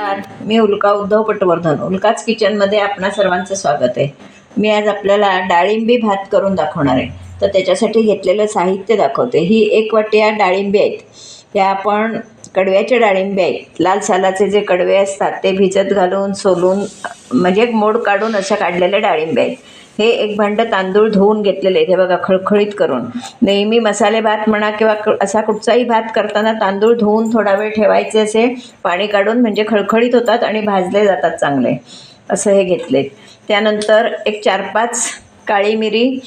नमस्कार, मी उल्का उद्धव पटवर्धन. उल्काच किचनमध्ये आपणा सर्वांचं स्वागत आहे. मी आज आपल्याला डाळिंबी भात करून दाखवणार आहे. तर त्याच्यासाठी घेतलेलं साहित्य दाखवते. ही 1 वाटी डाळिंबी आहेत. त्या आपण कडव्याचे डाळिंबे आहेत. लाल सालाचे जे कडवे असतात ते भिजत घालून सोलून म्हणजे मोड काढून अशा काढलेल्या डाळिंबे आहेत. हे 1 भांडं तांदूळ धुवून घेतलेले आहेत. हे बघा खळखळीत करून. नेहमी मसाले भात म्हणा किंवा असा कुठचाही भात करताना तांदूळ धुवून थोडा वेळ ठेवायचे, असे पाणी काढून, म्हणजे खळखळीत होतात आणि भाजले जातात चांगले. असं हे घेतले. त्यानंतर एक 4-5 काळी मिरी,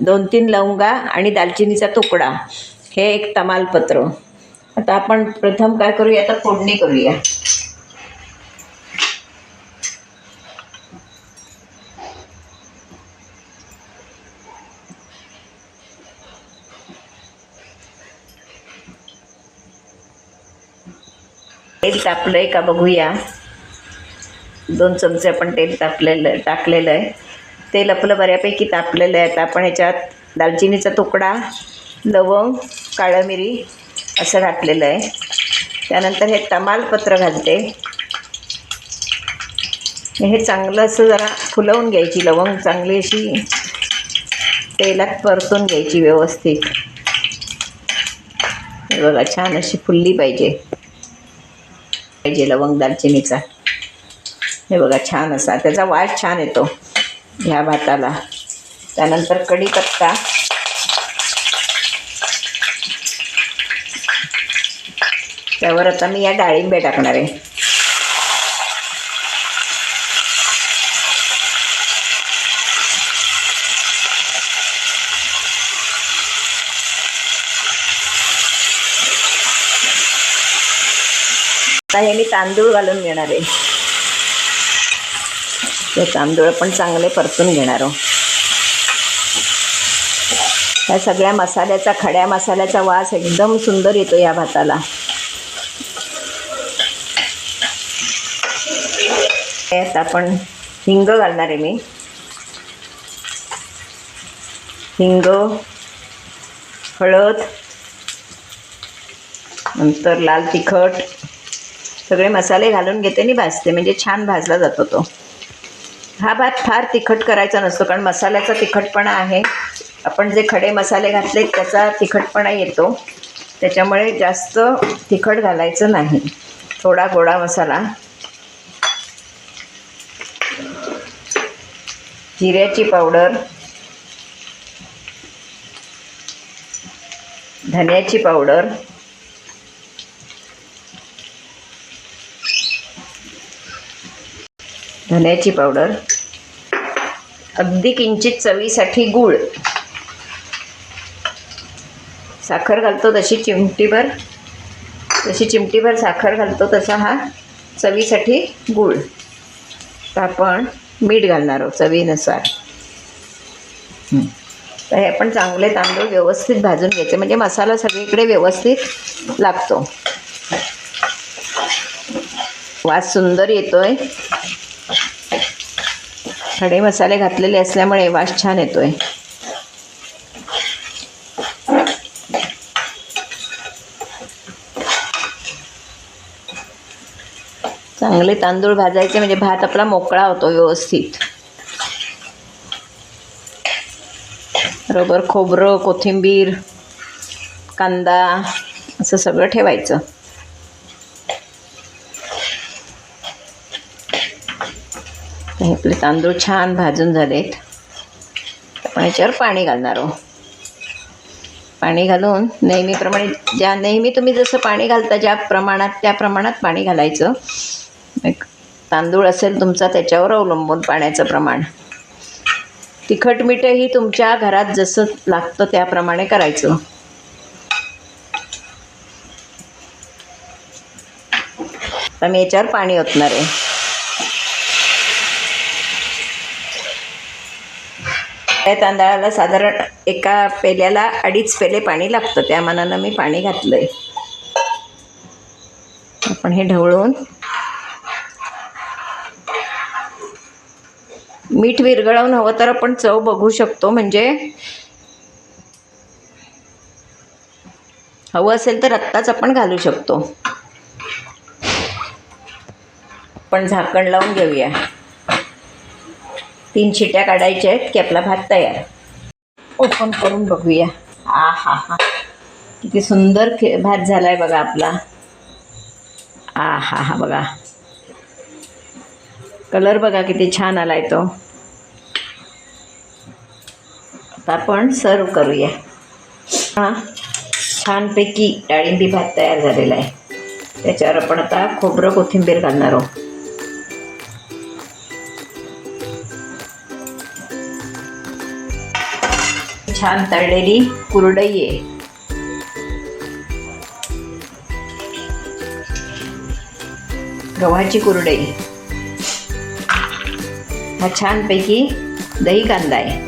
2-3 लवंगा आणि दालचिनीचा तुकडा, हे एक तमालपत्र. आता आपण प्रथम काय करूया, आता फोडणी करूया. तेल तापलंय का बघूया. 2 चमचे आपण तेल टाकलेलं आहे. तेल आपलं बऱ्यापैकी तापलेलं आहे. आता आपण ह्याच्यात दालचिनीचा तुकडा, लवंग, काळं मिरी असं घातलेलं आहे. त्यानंतर हे तमालपत्र घालते. हे चांगलं असं जरा फुलवून घ्यायची. लवंग चांगली अशी तेलात परतून घ्यायची व्यवस्थित. बघा छान अशी फुलली पाहिजे लवंग दालचिनीचा. हे बघा छान असा त्याचा वास छान येतो ह्या भाताला. त्यानंतर कढीपत्ता, त्यावर आता मी या डाळिंबे टाकणार आहे. आता हे मी तांदूळ घालून घेणार आहे. ते तांदूळ पण चांगले परतून घेणार आहोत. ह्या सगळ्या मसाल्याचा, खड्या मसाल्याचा वास एकदम सुंदर येतो या भाताला. यात आपण हिंग घालणार आहे. मी हिंग, हळद, नंतर लाल तिखट, सगळे मसाले घालून घेते आणि भाजते, म्हणजे छान भाजला जातो तो. हा भात फार तिखट करायचा नसतो, कारण मसाल्याचा तिखटपणा आहे. आपण जे खडे मसाले घातले त्याचा तिखटपणा येतो, त्याच्यामुळे जास्त तिखट घालायचं नाही. थोडा गोडा मसाला, जिऱ्याची पावडर, धन्याची पावडर, धन्याची पावडर, अगदी किंचित चवीसाठी गूळ, साखर घालतो तशी चिमटीभर, साखर घालतो तसा हा चवीसाठी गूळ. तर आपण मीठ घालणार आहोत चवीनुसार. तर हे आपण चांगले तांदूळ व्यवस्थित भाजून घ्यायचे, म्हणजे मसाला सगळीकडे व्यवस्थित लागतो. वास सुंदर येतोय. खडे मसाले घातलेले असल्यामुळे वास छान येतोय. चांगले तांदूळ भाजायचे, म्हणजे भात आपला मोकळा होतो व्यवस्थित. बरोबर खोबरं, कोथिंबीर, कांदा असं सगळं ठेवायचं. आपले तांदूळ छान भाजून झालेत. आपण याच्यावर पाणी घालणार आहोत. पाणी घालून नेहमी तुम्ही जसं पाणी घालता ज्या प्रमाणात, त्या प्रमाणात पाणी घालायचं. तांदूळ असेल तुमचा त्याच्यावर अवलंबून पाण्याचं प्रमाण. तिखट मीठही तुमच्या घरात जसं लागतं त्याप्रमाणे करायचं. आता मी याच्यावर पाणी ओतणार आहे. त्या तांदळाला साधारण एका पेल्याला 2.5 पेले पाणी लागतं, त्या मानानं मी पाणी घातलंय. आपण हे ढवळून, मीठ विरघळवून हवं तर आपण चव बघू शकतो, म्हणजे हवं असेल तर आत्ताच आपण घालू शकतो. आपण झाकण लावून घेऊया. 3 शिट्या काढायच्या आहेत की आपला भात तयार. ओपन करून बघूया. आ हा हा, किती सुंदर भात झाला आहे बघा आपला. आ हा हा, बघा कलर बघा किती छान आला आहे तो. आता आपण सर्व करूया. हा छानपैकी डाळिंबी भात तयार झालेला आहे. त्याच्यावर आपण आता खोबरं कोथिंबीर घालणार आहोत. छान तळलेली कुरडई आहे. गव्हाची कुरडई. हा छानपैकी दही कांदा आहे.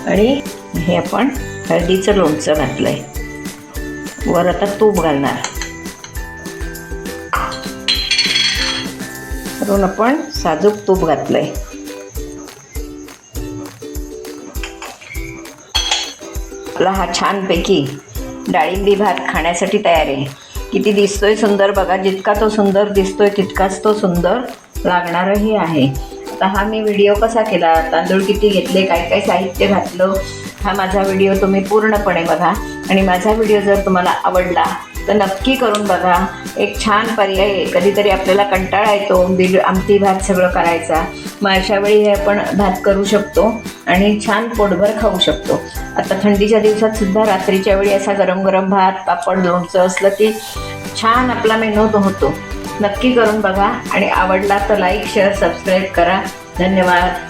आणि हे आपण हळदीचं लोणचं घातलंय. वर आता तूप घालणार. वरून आपण साजूक तूप घातलंय. आपला हा छानपैकी डाळिंबी भात खाण्यासाठी तयार आहे. किती दिसतोय सुंदर बघा. जितका तो सुंदर दिसतोय तितकाच तो सुंदर लागणारही आहे. आता हा मी व्हिडिओ कसा केला, तांदूळ किती घेतले, काय काय साहित्य घातलं, हा माझा व्हिडिओ तुम्ही पूर्णपणे बघा. आणि माझा व्हिडिओ जर तुम्हाला आवडला तर नक्की करून बघा. एक छान पर्याय आहे. कधीतरी आपल्याला कंटाळा येतो आमटी भात सगळं करायचा. मग अशावेळी हे आपण भात करू शकतो आणि छान पोटभर खाऊ शकतो. आता थंडीच्या दिवसात सुद्धा रात्रीच्या वेळी असा गरम गरम भात पापड लोणचं असलं की छान आपला मेनू होतो. नक्की करून बघा आणि आवडला तर लाईक शेअर सबस्क्राईब करा. धन्यवाद.